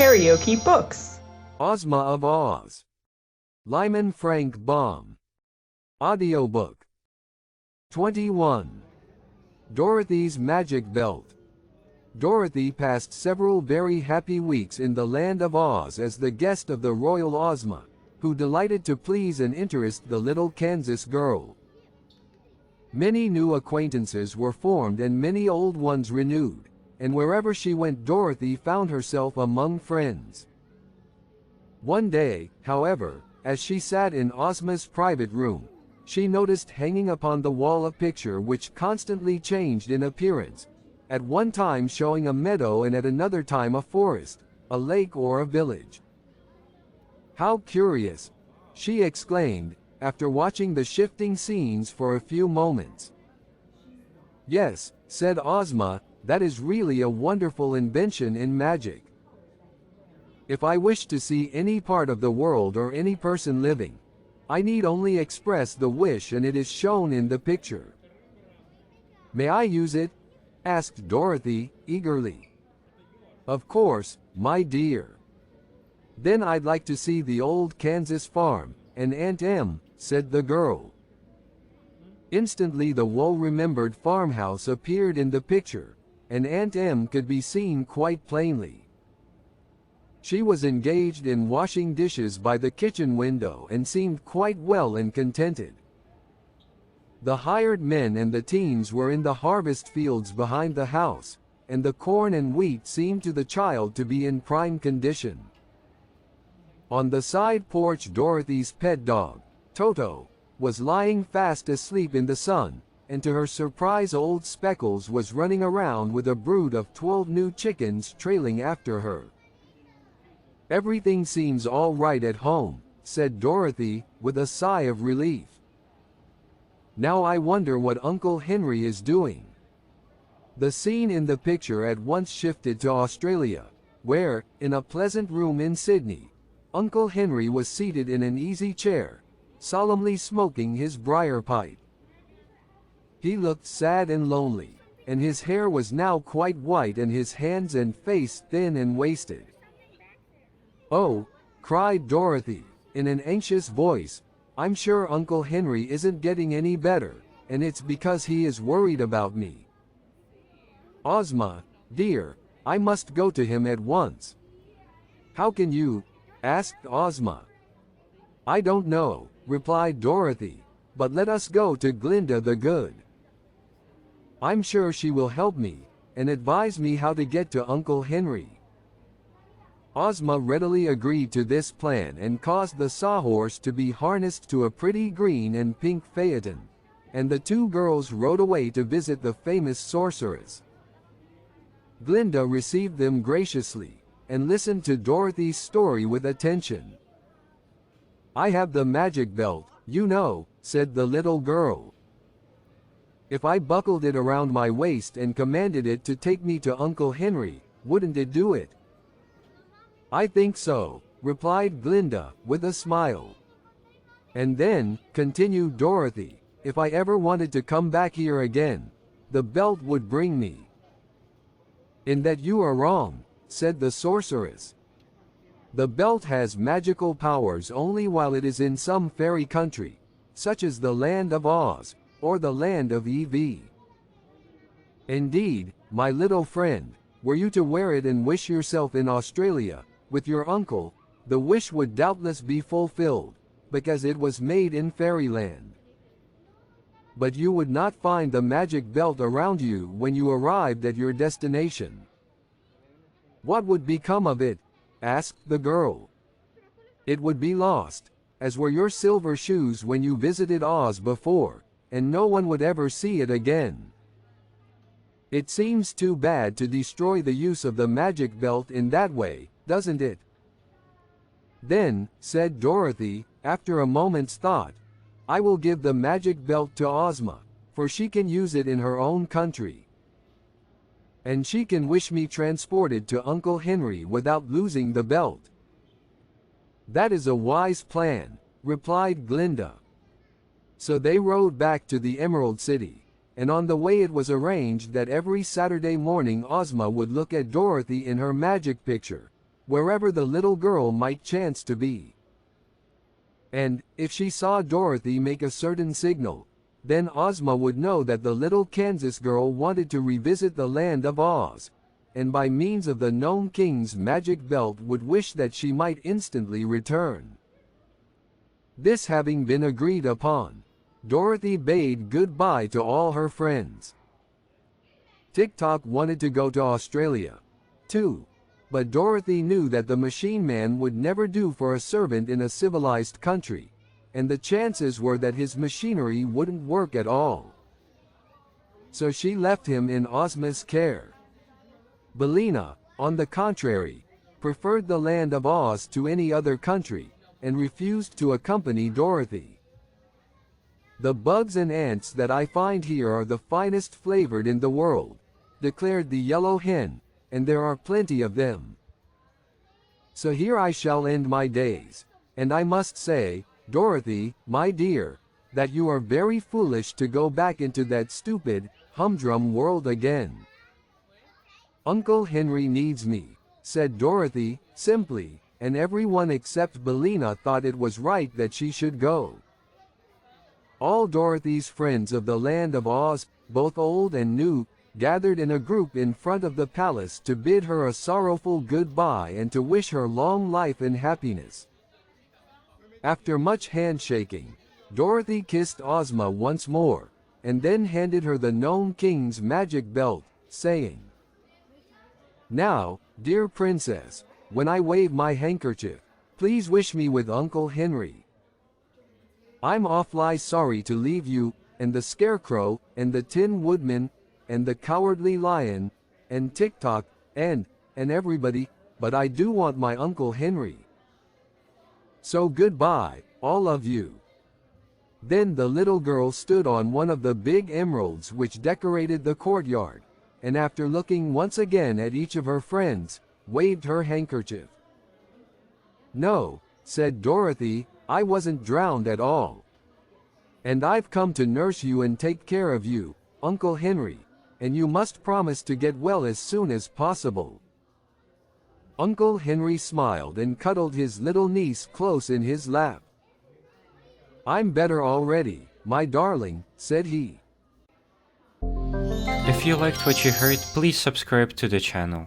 KaraokeBooks. Ozma of Oz. Lyman Frank Baum. Audiobook. 21. Dorothy's Magic Belt. Dorothy passed several very happy weeks in the land of Oz as the guest of the royal Ozma, who delighted to please and interest the little Kansas girl. Many new acquaintances were formed and many old ones renewed, and wherever she went Dorothy found herself among friends. One day, however, as she sat in Ozma's private room, she noticed hanging upon the wall a picture which constantly changed in appearance, at one time showing a meadow and at another time a forest, a lake or a village. "How curious!" she exclaimed, after watching the shifting scenes for a few moments. "Yes," said Ozma, "that is really a wonderful invention in magic. If I wish to see any part of the world or any person living, I need only express the wish and it is shown in the picture." "May I use it?" asked Dorothy, eagerly. "Of course, my dear." "Then I'd like to see the old Kansas farm, and Aunt Em," said the girl. Instantly the well-remembered farmhouse appeared in the picture, and Aunt Em could be seen quite plainly. She was engaged in washing dishes by the kitchen window and seemed quite well and contented. The hired men and the teens were in the harvest fields behind the house, and the corn and wheat seemed to the child to be in prime condition. On the side porch Dorothy's pet dog, Toto, was lying fast asleep in the sun, and to her surprise old Speckles was running around with a brood of 12 new chickens trailing after her. "Everything seems all right at home," said Dorothy, with a sigh of relief. "Now I wonder what Uncle Henry is doing." The scene in the picture at once shifted to Australia, where, in a pleasant room in Sydney, Uncle Henry was seated in an easy chair, solemnly smoking his briar pipe. He looked sad and lonely, and his hair was now quite white and his hands and face thin and wasted. "Oh," cried Dorothy, in an anxious voice, "I'm sure Uncle Henry isn't getting any better, and it's because he is worried about me. Ozma, dear, I must go to him at once." "How can you?" asked Ozma. "I don't know," replied Dorothy, "but let us go to Glinda the Good. I'm sure she will help me, and advise me how to get to Uncle Henry." Ozma readily agreed to this plan and caused the sawhorse to be harnessed to a pretty green and pink phaeton, and the two girls rode away to visit the famous sorceress. Glinda received them graciously, and listened to Dorothy's story with attention. "I have the magic belt, you know," said the little girl. "If I buckled it around my waist and commanded it to take me to Uncle Henry, wouldn't it do it?" "I think so," replied Glinda, with a smile. "And then," continued Dorothy, "if I ever wanted to come back here again, the belt would bring me." "In that you are wrong," said the sorceress. "The belt has magical powers only while it is in some fairy country, such as the land of Oz, or the land of Ev. Indeed, my little friend, were you to wear it and wish yourself in Australia, with your uncle, the wish would doubtless be fulfilled, because it was made in fairyland. But you would not find the magic belt around you when you arrived at your destination." "What would become of it?" asked the girl. "It would be lost, as were your silver shoes when you visited Oz before, and no one would ever see it again. It seems too bad to destroy the use of the magic belt in that way, doesn't it?" "Then," said Dorothy, after a moment's thought, "I will give the magic belt to Ozma, for she can use it in her own country. And she can wish me transported to Uncle Henry without losing the belt." "That is a wise plan," replied Glinda. So they rode back to the Emerald City, and on the way it was arranged that every Saturday morning Ozma would look at Dorothy in her magic picture, wherever the little girl might chance to be. And, if she saw Dorothy make a certain signal, then Ozma would know that the little Kansas girl wanted to revisit the land of Oz, and by means of the Gnome King's magic belt would wish that she might instantly return. This having been agreed upon, Dorothy bade goodbye to all her friends. Tick-Tock wanted to go to Australia, too, but Dorothy knew that the machine man would never do for a servant in a civilized country, and the chances were that his machinery wouldn't work at all. So she left him in Ozma's care. Billina, on the contrary, preferred the land of Oz to any other country, and refused to accompany Dorothy. "The bugs and ants that I find here are the finest flavored in the world," declared the yellow hen, "and there are plenty of them. So here I shall end my days, and I must say, Dorothy, my dear, that you are very foolish to go back into that stupid, humdrum world again." "Uncle Henry needs me," said Dorothy, simply, and everyone except Billina thought it was right that she should go. All Dorothy's friends of the land of Oz, both old and new, gathered in a group in front of the palace to bid her a sorrowful goodbye and to wish her long life and happiness. After much handshaking, Dorothy kissed Ozma once more, and then handed her the Gnome King's magic belt, saying, "Now, dear princess, when I wave my handkerchief, please wish me with Uncle Henry. I'm awfully sorry to leave you, and the Scarecrow, and the Tin Woodman, and the Cowardly Lion, and Tick-Tock, and everybody, but I do want my Uncle Henry. So goodbye, all of you." Then the little girl stood on one of the big emeralds which decorated the courtyard, and after looking once again at each of her friends, waved her handkerchief. "No," said Dorothy, "I wasn't drowned at all. And I've come to nurse you and take care of you, Uncle Henry, and you must promise to get well as soon as possible." Uncle Henry smiled and cuddled his little niece close in his lap. "I'm better already, my darling," said he. If you liked what you heard, please subscribe to the channel.